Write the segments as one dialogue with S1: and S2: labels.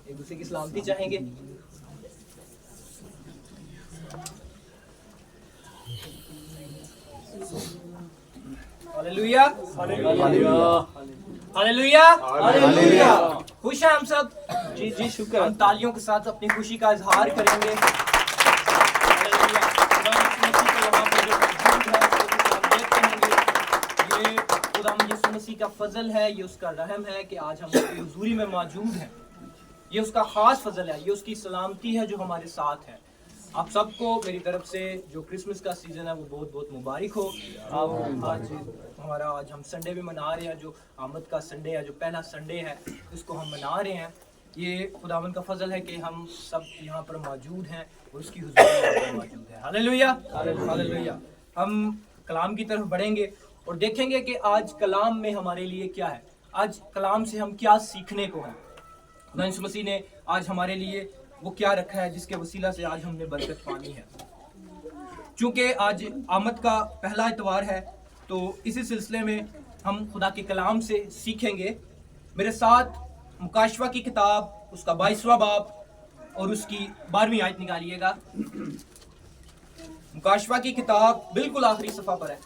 S1: ایک دوسرے کی سلامتی چاہیں گے. Hallelujah hallelujah hallelujah. خوش ہیں ہم سب؟
S2: جی شکر.
S1: ہم تالیوں کے ساتھ اپنی خوشی کا اظہار کریں گے. یہ خدا یسوع مسیح کا فضل ہے، یہ اس کا رحم ہے کہ آج ہم اس کی حضوری میں موجود ہیں. یہ اس کا خاص فضل ہے، یہ اس کی سلامتی ہے جو ہمارے ساتھ ہے. آپ سب کو میری طرف سے جو کرسمس کا سیزن ہے وہ بہت بہت مبارک ہو. آج ہم سنڈے بھی منا رہے ہیں، جو آمد کا سنڈے ہے، جو پہلا سنڈے ہے اس کو ہم منا رہے ہیں. یہ خداوند کا فضل ہے کہ ہم سب یہاں پر موجود ہیں اور اس کی حضور میں موجود ہے. Hallelujah hallelujah. ہم کلام کی طرف بڑھیں گے اور دیکھیں گے کہ آج کلام میں ہمارے لیے کیا ہے، آج کلام سے ہم کیا سیکھنے کو ہیں. خدا یسوع مسیح نے آج ہمارے لیے وہ کیا رکھا ہے جس کے وسیلہ سے آج ہم نے برکت پانی ہے. چونکہ آج آمد کا پہلا اتوار ہے تو اسی سلسلے میں ہم خدا کے کلام سے سیکھیں گے. میرے ساتھ مکاشفہ کی کتاب اس کا 22واں باب اور اس کی 12ویں آیت نکالیے گا. مکاشفہ کی کتاب بالکل آخری صفحہ پر ہے.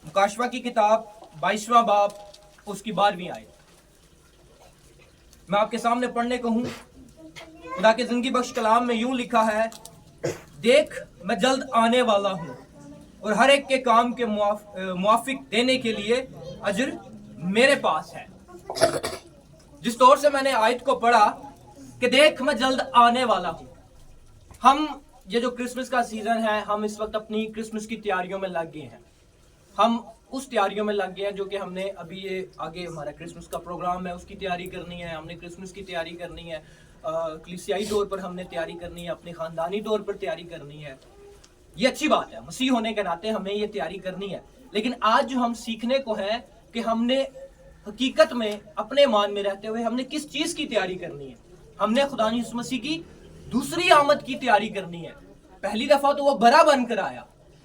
S1: مکاشفہ کی کتاب 22واں باب اس کی 12ویں آیت میں آپ کے سامنے پڑھنے کو ہوں. خدا کے زندگی بخش کلام میں یوں لکھا ہے، دیکھ میں جلد آنے والا ہوں اور ہر ایک کے کام کے موافق دینے کے لیے اجر میرے پاس ہے. جس طور سے میں نے آیت کو پڑھا کہ دیکھ میں جلد آنے والا ہوں، ہم یہ جو کرسمس کا سیزن ہے ہم اس وقت اپنی کرسمس کی تیاریوں میں لگ گئے ہیں. ہم اس تیاریوں میں لگ گئے ہیں جو کہ ہم نے ابھی یہ آگے ہمارا کرسمس کا پروگرام ہے اس کی تیاری کرنی ہے. ہم نے کرسمس کی تیاری کرنی ہے، کلیسیائی طور پر ہم نے تیاری کرنی ہے، اپنے خاندانی طور پر تیاری کرنی ہے. یہ اچھی بات ہے، مسیح ہونے کے ناطے ہمیں یہ تیاری کرنی ہے. لیکن آج جو ہم سیکھنے کو ہیں کہ ہم نے حقیقت میں اپنے ایمان میں رہتے ہوئے ہم نے کس چیز کی تیاری کرنی ہے. ہم نے خدا یسوع مسیح کی دوسری آمد کی تیاری کرنی ہے. پہلی دفعہ تو وہ برا بن کر آیا،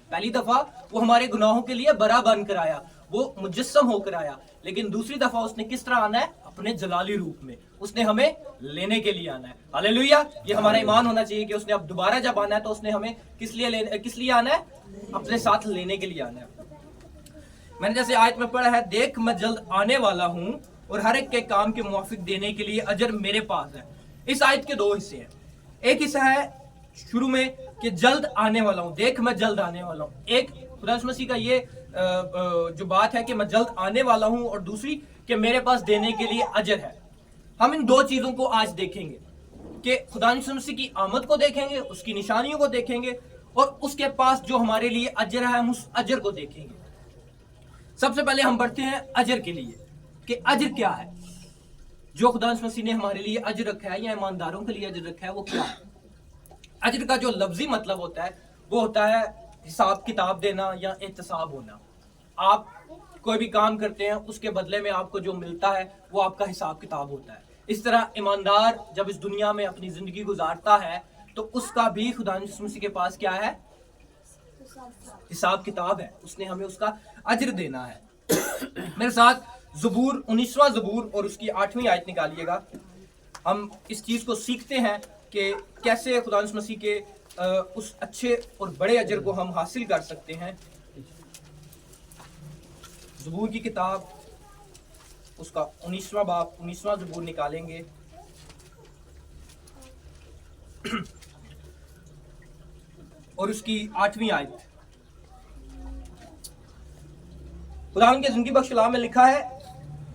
S1: پہلی دفعہ وہ ہمارے گناہوں کے لیے برا بن کر آیا، وہ مجسم ہو کر آیا. لیکن دوسری دفعہ اس نے کس طرح آنا ہے؟ اپنے جلالی روپ میں. اس نے ہمیں لینے کے لیے آنا ہے. ہاللویا. یہ ہمارا ایمان ہونا چاہیے کہ اس نے اب دوبارہ جب آنا ہے تو اس نے ہمیں کس لیے آنا ہے؟ اپنے ساتھ لینے کے لیے آنا ہے. میں نے جیسے آیت میں پڑھا ہے، دیکھ میں جلد آنے والا ہوں اور ہر ایک کے کام کے موافق دینے کے لیے اجر میرے پاس ہے. اس آیت کے دو حصے ہیں. ایک حصہ ہے شروع میں کہ جلد آنے والا ہوں، دیکھ میں جلد آنے والا ہوں. ایک خدا یسوع مسیح کا یہ جو بات ہے کہ میں جلد آنے والا ہوں، اور دوسری کہ میرے پاس دینے کے لیے اجر ہے. ہم ان دو چیزوں کو آج دیکھیں گے کہ خدا یسوع مسیح کی آمد کو دیکھیں گے، اس کی نشانیوں کو دیکھیں گے، اور اس کے پاس جو ہمارے لیے اجر ہے ہم اس اجر کو دیکھیں گے. سب سے پہلے ہم بڑھتے ہیں اجر کے لیے کہ اجر کیا ہے. جو خدا یسوع مسیح نے ہمارے لیے اجر رکھا ہے یا ایمانداروں کے لیے اجر رکھا ہے وہ کیا ہے؟ اجر کا جو لفظی مطلب ہوتا ہے وہ ہوتا ہے حساب کتاب دینا یا احتساب ہونا. آپ کوئی بھی کام کرتے ہیں اس کے بدلے میں آپ کو جو ملتا ہے وہ آپ کا حساب کتاب ہوتا ہے. اس طرح ایماندار جب اس دنیا میں اپنی زندگی گزارتا ہے تو اس کا بھی خدا یسوع مسیح کے پاس کیا ہے؟ حساب کتاب ہے. اس نے ہمیں اس کا اجر دینا ہے. میرے ساتھ زبور 19واں زبور اور اس کی 8ویں آیت نکالیے گا. ہم اس چیز کو سیکھتے ہیں کہ کیسے خدا یسوع مسیح کے اس اچھے اور بڑے اجر کو ہم حاصل کر سکتے ہیں. زبور کی کتاب اس کا 19واں باب 19واں زبور نکالیں گے اور اس کی 8ویں آیت. خداوند کے زندگی بخش کلام میں لکھا ہے،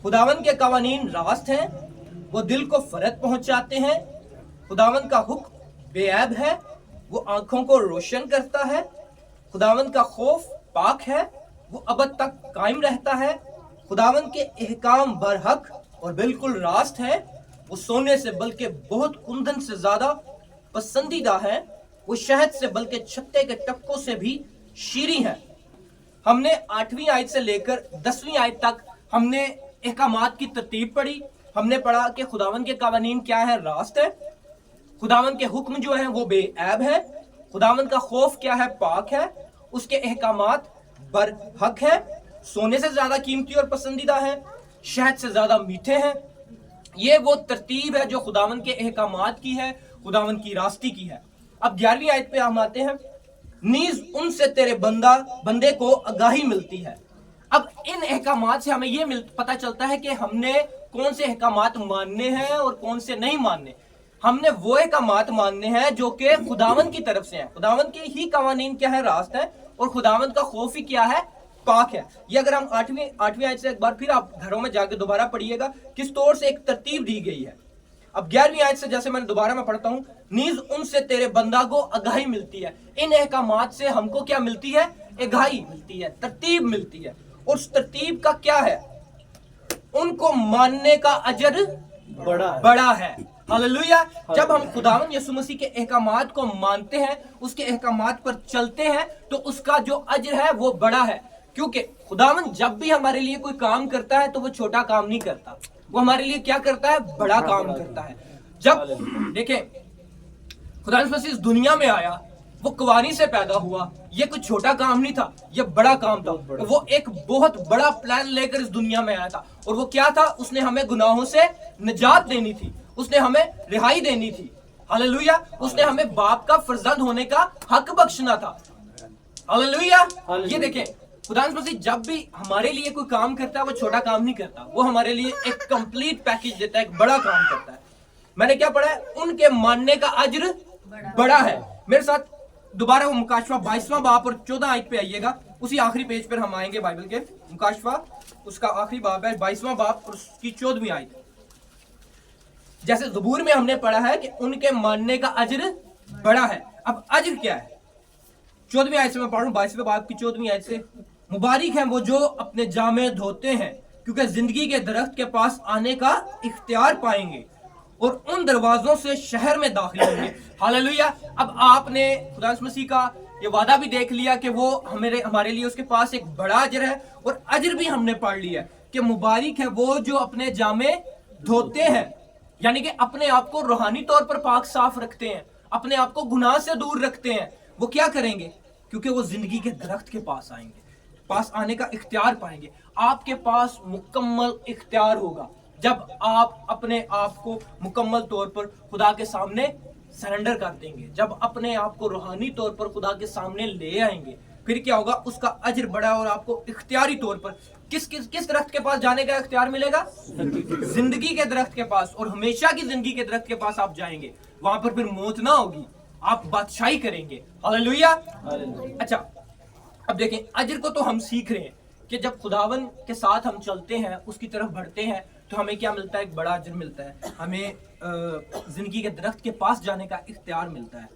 S1: خداوند کے قوانین راست ہیں، وہ دل کو فرحت پہنچاتے ہیں. خداوند کا حکم بے عیب ہے، وہ آنکھوں کو روشن کرتا ہے. خداوند کا خوف پاک ہے، وہ ابد تک قائم رہتا ہے. خداوند کے احکام برحق اور بالکل راست ہیں، وہ سونے سے بلکہ بہت کندن سے زیادہ پسندیدہ ہیں. وہ شہد سے بلکہ چھتے کے ٹپکوں سے بھی شیریں ہیں. ہم نے 8ویں آیت سے لے کر 10ویں آیت تک ہم نے احکامات کی ترتیب پڑھی. ہم نے پڑھا کہ خداوند کے قوانین کیا ہے؟ راست ہے. خداوند کے حکم جو ہیں وہ بے عیب ہے. خداوند کا خوف کیا ہے؟ پاک ہے. اس کے احکامات برحق ہے، سونے سے زیادہ قیمتی اور پسندیدہ ہیں، شہد سے زیادہ میٹھے ہیں. یہ وہ ترتیب ہے جو خداوند کے احکامات کی ہے, خداوند کی راستی کی ہے. اب 11ویں آیت پہ ہم آتے ہیں. نیز ان سے تیرے بندے کو آگاہی ملتی ہے. اب ان احکامات سے ہمیں یہ پتا چلتا ہے کہ ہم نے کون سے احکامات ماننے ہیں اور کون سے نہیں ماننے. ہم نے وہ احکامات ماننے ہیں جو کہ خداوند کی طرف سے ہیں. خداوند کے ہی قوانین کیا ہے؟ راست ہے. اور خداوند کا خوف ہی کیا ہے؟ پاک ہے. یہ اگر ہم 8ویں آیت سے ایک بار پھر آپ گھروں میں جا کے دوبارہ پڑھیے گا, کس طور سے ایک ترتیب دی گئی ہے. اب 11ویں آیت سے جیسے میں دوبارہ میں پڑھتا ہوں, نیز ان سے تیرے بندہ کو آگاہی ملتی ہے. ان احکامات سے ہم کو کیا ملتی ہے؟ آگاہی ملتی ہے, ترتیب ملتی ہے. اور اس ترتیب کا کیا ہے؟ ان کو ماننے کا اجر بڑا ہے. ہاللویا. جب ہم خداوند یسوع مسیح کے احکامات کو مانتے ہیں, اس کے احکامات پر چلتے ہیں, تو اس کا جو اجر ہے وہ بڑا ہے. کیونکہ خداوند جب بھی ہمارے لیے کوئی کام کرتا ہے تو وہ چھوٹا کام نہیں کرتا, وہ ہمارے لیے کیا کرتا ہے؟ بڑا کام کرتا ہے. جب دیکھیں خدا یسوع مسیح اس دنیا میں آیا, وہ کوانی سے پیدا ہوا, یہ کوئی چھوٹا کام نہیں تھا, یہ بڑا کام تھا. وہ ایک بہت بڑا پلان لے کر اس دنیا میں آیا تھا. اور وہ کیا تھا؟ اس نے ہمیں گناہوں سے نجات دینی تھی, اس نے ہمیں رہائی دینی تھی. ہاللویا. اس نے ہمیں باپ کا فرزند ہونے کا حق بخشنا تھا. ہاللویا. یہ دیکھیں خدا یسوع مسیح جب بھی ہمارے لیے کوئی کام کرتا ہے وہ چھوٹا کام نہیں کرتا, وہ ہمارے لیے ایک کمپلیٹ پیکج دیتا ہے, ایک بڑا کام کرتا ہے. میں نے کیا پڑھا ہے؟ ان کے ماننے کا اجر بڑا ہے. میرے ساتھ دوبارہ وہ مکاشفہ 22واں باب اور 14 آیت پہ آئیے گا. اسی آخری پیج پر ہم آئیں گے بائبل کے. مکاشفہ اس کا آخری باب ہے 22واں باب اور اس کی 14ویں آیت. جیسے زبور میں ہم نے پڑھا ہے کہ ان کے ماننے کا اجر بڑا ہے. اب اجر کیا ہے؟ 14ویں آیت سے میں پڑھوں, 22ویں باب کی 14ویں آیت سے. مبارک ہیں وہ جو اپنے جامے دھوتے ہیں, کیونکہ زندگی کے درخت کے پاس آنے کا اختیار پائیں گے اور ان دروازوں سے شہر میں داخل ہوں گے. ہاللویا. اب آپ نے خدا یسوع مسیح کا یہ وعدہ بھی دیکھ لیا کہ وہ ہمارے لیے اس کے پاس ایک بڑا اجر ہے, اور اجر بھی ہم نے پڑھ لیا کہ مبارک ہے وہ جو اپنے جامے دھوتے ہیں, یعنی کہ اپنے آپ کو روحانی طور پر پاک صاف رکھتے ہیں, اپنے آپ کو گناہ سے دور رکھتے ہیں. وہ کیا کریں گے؟ کیونکہ وہ زندگی کے درخت کے پاس آئیں گے, پاس آنے کا اختیار پائیں گے. آپ کے پاس مکمل اختیار ہوگا جب آپ اپنے آپ کو مکمل طور پر خدا کے سامنے سرنڈر کر دیں گے, جب اپنے آپ کو روحانی طور پر خدا کے سامنے لے آئیں گے. پھر کیا ہوگا؟ اس کا اجر بڑا, اور آپ کو اختیاری طور پر کس درخت کے پاس جانے کا اختیار ملے گا؟ زندگی کے درخت کے پاس, اور ہمیشہ کی زندگی کے درخت کے پاس آپ جائیں گے. وہاں پر پھر موت نہ ہوگی, آپ بادشاہی کریں گے. ہاللویا. اچھا اب دیکھیں اجر کو تو ہم سیکھ رہے ہیں کہ جب خداوند کے ساتھ ہم چلتے ہیں, اس کی طرف بڑھتے ہیں, تو ہمیں کیا ملتا ہے؟ ایک بڑا اجر ملتا ہے, ہمیں زندگی کے درخت کے پاس جانے کا اختیار ملتا ہے.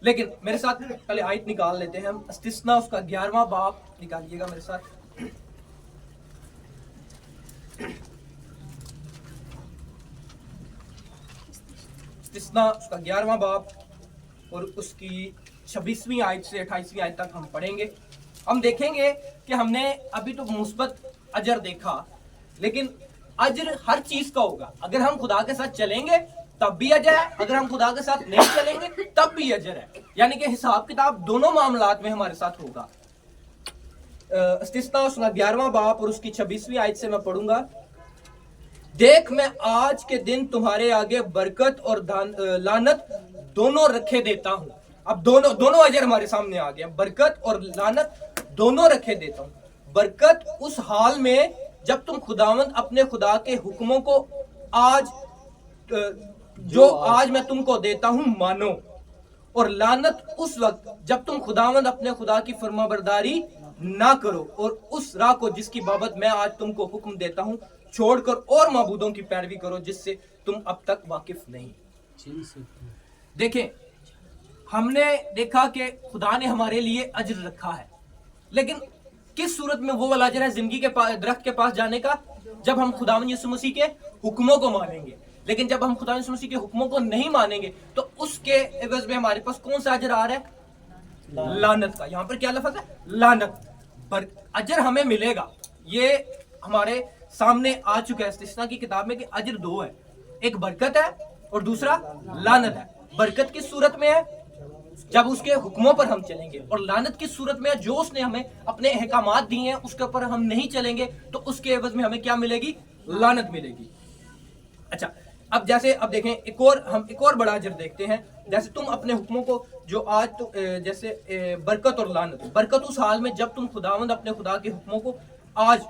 S1: لیکن میرے ساتھ پہلے آیت نکال لیتے ہیں ہم. استثنا اس کا 11واں باب نکالیے گا میرے ساتھ. استثنا اس کا 11واں باب اور اس کی 26ویں آیت سے 28ویں آیت تک ہم پڑھیں گے. ہم دیکھیں گے کہ ہم نے ابھی تو مثبت اجر دیکھا, لیکن اجر ہر چیز کا ہوگا. اگر ہم خدا کے ساتھ چلیں گے تب بھی اجر ہے, اگر ہم خدا کے ساتھ نہیں چلیں گے تب بھی اجر ہے. یعنی کہ حساب کتاب دونوں معاملات میں ہمارے ساتھ ہوگا. استثنا اس کا 11واں باب اور اس کی 26ویں آیت سے میں پڑھوں گا. دیکھ میں آج کے دن تمہارے آگے برکت اور لعنت دونوں رکھے دیتا ہوں. اب دونوں اجر ہمارے سامنے آ گیا, برکت اور لعنت دونوں رکھے دیتا ہوں. برکت اس حال میں جب تم خداوند اپنے خدا کے حکموں کو آج میں تم کو دیتا ہوں مانو, اور لعنت اس وقت جب تم خداوند اپنے خدا کی فرما برداری نہ کرو اور اس راہ کو جس کی بابت میں آج تم کو حکم دیتا ہوں چھوڑ کر اور معبودوں کی پیروی کرو جس سے تم اب تک واقف نہیں. دیکھیں ہم نے دیکھا کہ خدا نے ہمارے لیے اجر رکھا ہے, لیکن کس صورت میں وہ والا اجر ہے زندگی کے درخت کے پاس جانے کا؟ جب ہم خداوند یسوع مسیح کے حکموں کو مانیں گے. لیکن جب ہم خداوند یسوع مسیح کے حکموں کو نہیں مانیں گے تو اس کے عوض میں ہمارے پاس کون سا اجر آ رہا ہے؟ لعنت کا. یہاں پر کیا لفظ ہے؟ لعنت. پر اجر ہمیں ملے گا, یہ ہمارے سامنے آ چکا ہے استثنا کی کتاب میں کہ اجر دو ہے, ایک برکت ہے اور دوسرا لعنت ہے. برکت کس صورت میں ہے؟ جب اس کے حکموں پر ہم چلیں گے, اور لعنت کی صورت میں جو اس نے ہمیں اپنے احکامات دیے ہیں اس کے اوپر ہم نہیں چلیں گے تو اس کے عوض میں ہمیں کیا ملے گی؟ لعنت ملے گی. اچھا اب جیسے اب دیکھیں ایک اور بڑا اجر دیکھتے ہیں. جیسے تم اپنے حکموں کو جو آج تو جیسے برکت اور لعنت، برکت اس حال میں جب تم خداوند اپنے خدا کے حکموں کو آج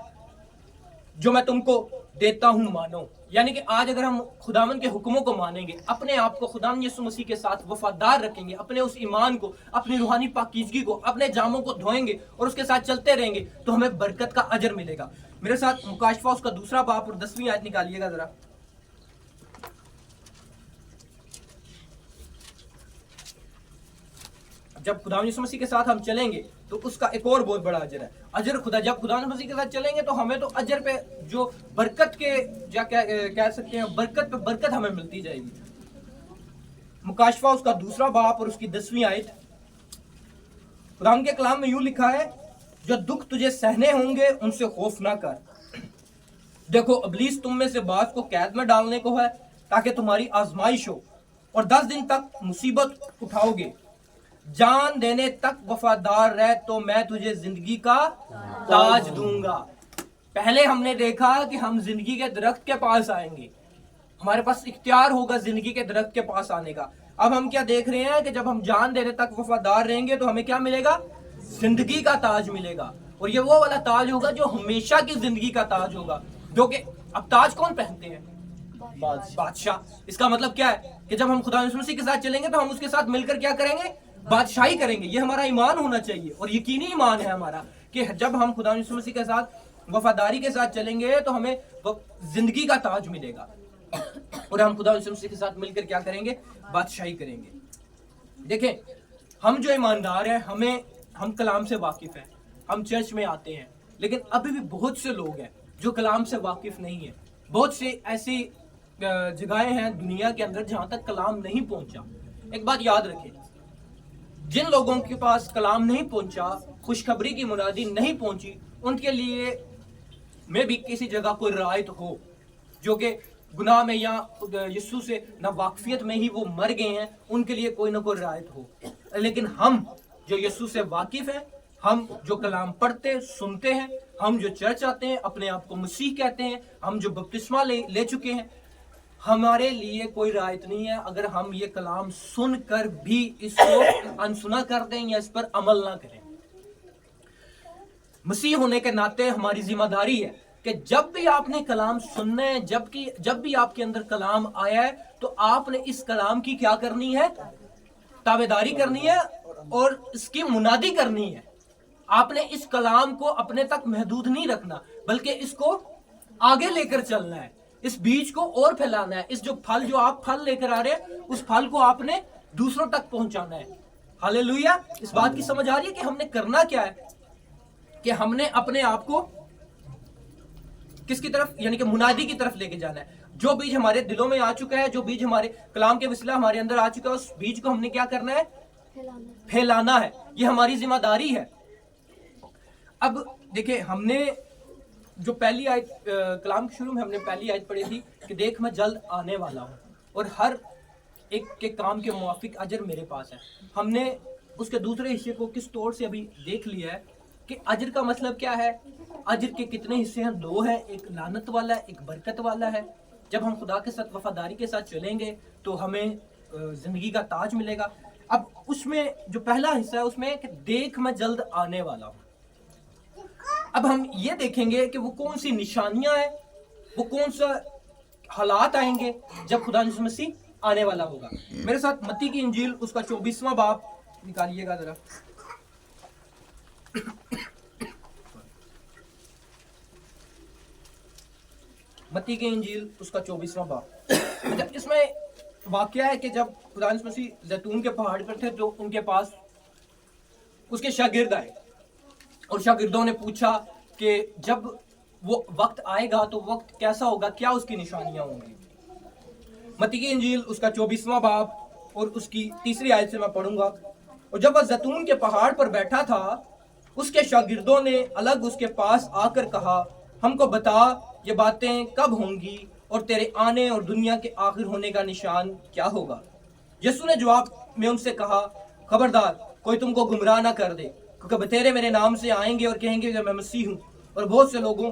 S1: جو میں تم کو دیتا ہوں مانو. یعنی کہ آج اگر ہم خداوند کے حکموں کو مانیں گے، اپنے آپ کو خداوند یسوع مسیح کے ساتھ وفادار رکھیں گے، اپنے اس ایمان کو، اپنی روحانی پاکیزگی کو، اپنے جاموں کو دھوئیں گے اور اس کے ساتھ چلتے رہیں گے، تو ہمیں برکت کا اجر ملے گا. میرے ساتھ مکاشفہ اس کا 2 باب اور 10ویں آیت نکالیے گا ذرا. جب خداوند یسوع مسیح کے ساتھ ہم چلیں گے تو اس کا ایک اور بہت بڑا اجر ہے. اجر جب خداوند مسیح کے ساتھ چلیں گے تو ہمیں تو اجر پہ جو برکت کے کہہ سکتے ہیں برکت پہ برکت ہمیں ملتی جائے گی. مکاشفہ اس کا 2 باب اور اس کی 10ویں آیت. خداوند کے کلام میں یوں لکھا ہے، جو دکھ تجھے سہنے ہوں گے ان سے خوف نہ کر. دیکھو ابلیس تم میں سے بعض کو قید میں ڈالنے کو ہے تاکہ تمہاری آزمائش ہو، اور 10 دن تک مصیبت اٹھاؤ گے. جان دینے تک وفادار رہ تو میں تجھے زندگی کا تاج دوں گا. پہلے ہم نے دیکھا کہ ہم زندگی کے درخت کے پاس آئیں گے، ہمارے پاس اختیار ہوگا زندگی کے درخت کے پاس آنے کا. اب ہم کیا دیکھ رہے ہیں کہ جب ہم جان دینے تک وفادار رہیں گے تو ہمیں کیا ملے گا؟ زندگی کا تاج ملے گا. اور یہ وہ والا تاج ہوگا جو ہمیشہ کی زندگی کا تاج ہوگا. جو کہ اب تاج کون پہنتے ہیں؟ بادشاہ. اس کا مطلب کیا ہے کہ جب ہم خدا یسوع مسیح کے ساتھ چلیں گے تو ہم اس کے ساتھ مل کر کیا کریں گے؟ بادشاہی کریں گے. یہ ہمارا ایمان ہونا چاہیے اور یقینی ایمان ہے ہمارا کہ جب ہم خدا یسوع مسیح کے ساتھ وفاداری کے ساتھ چلیں گے تو ہمیں زندگی کا تاج ملے گا اور ہم خدا یسوع مسیح کے ساتھ مل کر کیا کریں گے؟ بادشاہی کریں گے. دیکھیں ہم جو ایماندار ہیں، ہم کلام سے واقف ہیں، ہم چرچ میں آتے ہیں، لیکن ابھی بھی بہت سے لوگ ہیں جو کلام سے واقف نہیں ہیں. بہت سے ایسی جگہیں ہیں دنیا کے اندر جہاں تک کلام نہیں پہنچا. ایک بات یاد رکھیں، جن لوگوں کے پاس کلام نہیں پہنچا، خوشخبری کی منادی نہیں پہنچی، ان کے لیے میں بھی کسی جگہ کوئی رعایت ہو، جو کہ گناہ میں یا یسوع سے نہ واقفیت میں ہی وہ مر گئے ہیں، ان کے لیے کوئی نہ کوئی رعایت ہو. لیکن ہم جو یسوع سے واقف ہیں، ہم جو کلام پڑھتے سنتے ہیں، ہم جو چرچ آتے ہیں، اپنے آپ کو مسیح کہتے ہیں، ہم جو بپتسمہ لے چکے ہیں، ہمارے لیے کوئی رعایت نہیں ہے اگر ہم یہ کلام سن کر بھی اس کو انسنا کر دیں یا اس پر عمل نہ کریں. مسیح ہونے کے ناطے ہماری ذمہ داری ہے کہ جب بھی آپ نے کلام سننا ہے، جب بھی آپ کے اندر کلام آیا ہے، تو آپ نے اس کلام کی کیا کرنی ہے؟ تابعداری کرنی ہے اور اس کی منادی کرنی ہے. آپ نے اس کلام کو اپنے تک محدود نہیں رکھنا، بلکہ اس کو آگے لے کر چلنا ہے، اس بیج کو اور پھیلانا ہے. اس جو آپ پھل لے کر آ رہے ہیں، اس پھل کو آپ نے دوسروں تک پہنچانا ہے. ہاللیلویہ. اس بات کی سمجھ آ رہی ہے کہ ہم نے کرنا کیا ہے؟ کہ ہم نے اپنے آپ کو کس کی طرف، یعنی کہ منادی کی طرف لے کے جانا ہے. جو بیج ہمارے دلوں میں آ چکا ہے، جو بیج ہمارے کلام کے وسیلہ ہمارے اندر آ چکا ہے، اس بیج کو ہم نے کیا کرنا ہے؟ پھیلانا ہے. یہ ہماری ذمہ داری ہے. اب دیکھیں ہم نے جو پہلی آیت کلام کے شروع میں ہم نے پہلی آیت پڑھی تھی کہ دیکھ میں جلد آنے والا ہوں اور ہر ایک کے کام کے موافق اجر میرے پاس ہے. ہم نے اس کے دوسرے حصے کو کس طور سے ابھی دیکھ لیا ہے کہ اجر کا مطلب کیا ہے. اجر کے کتنے حصے ہیں؟ 2 ہیں. ایک لعنت والا ہے، ایک برکت والا ہے. جب ہم خدا کے ساتھ وفاداری کے ساتھ چلیں گے تو ہمیں زندگی کا تاج ملے گا. اب اس میں جو پہلا حصہ ہے اس میں کہ دیکھ میں جلد آنے والا ہوں. اب ہم یہ دیکھیں گے کہ وہ کون سی نشانیاں ہیں، وہ کون سا حالات آئیں گے جب خدا یسوع مسیح آنے والا ہوگا. میرے ساتھ متی کی انجیل اس کا 24واں باب نکالیے گا ذرا. متی کی انجیل اس کا 24واں باب. جب اس میں واقعہ ہے کہ جب خدا یسوع مسیح زیتون کے پہاڑ پر تھے تو ان کے پاس اس کے شاگرد آئے اور شاگردوں نے پوچھا کہ جب وہ وقت آئے گا تو وقت کیسا ہوگا، کیا اس کی نشانیاں ہوں گی. متی کی انجیل اس کا 24واں باب اور اس کی 3 آیت سے میں پڑھوں گا. اور جب وہ زیتون کے پہاڑ پر بیٹھا تھا، اس کے شاگردوں نے الگ اس کے پاس آ کر کہا، ہم کو بتا یہ باتیں کب ہوں گی اور تیرے آنے اور دنیا کے آخر ہونے کا نشان کیا ہوگا. یسوع نے جواب میں ان سے کہا، خبردار کوئی تم کو گمراہ نہ کر دے، کیونکہ بتیرے میرے نام سے آئیں گے اور کہیں گے کہ میں مسیح ہوں، اور بہت سے لوگوں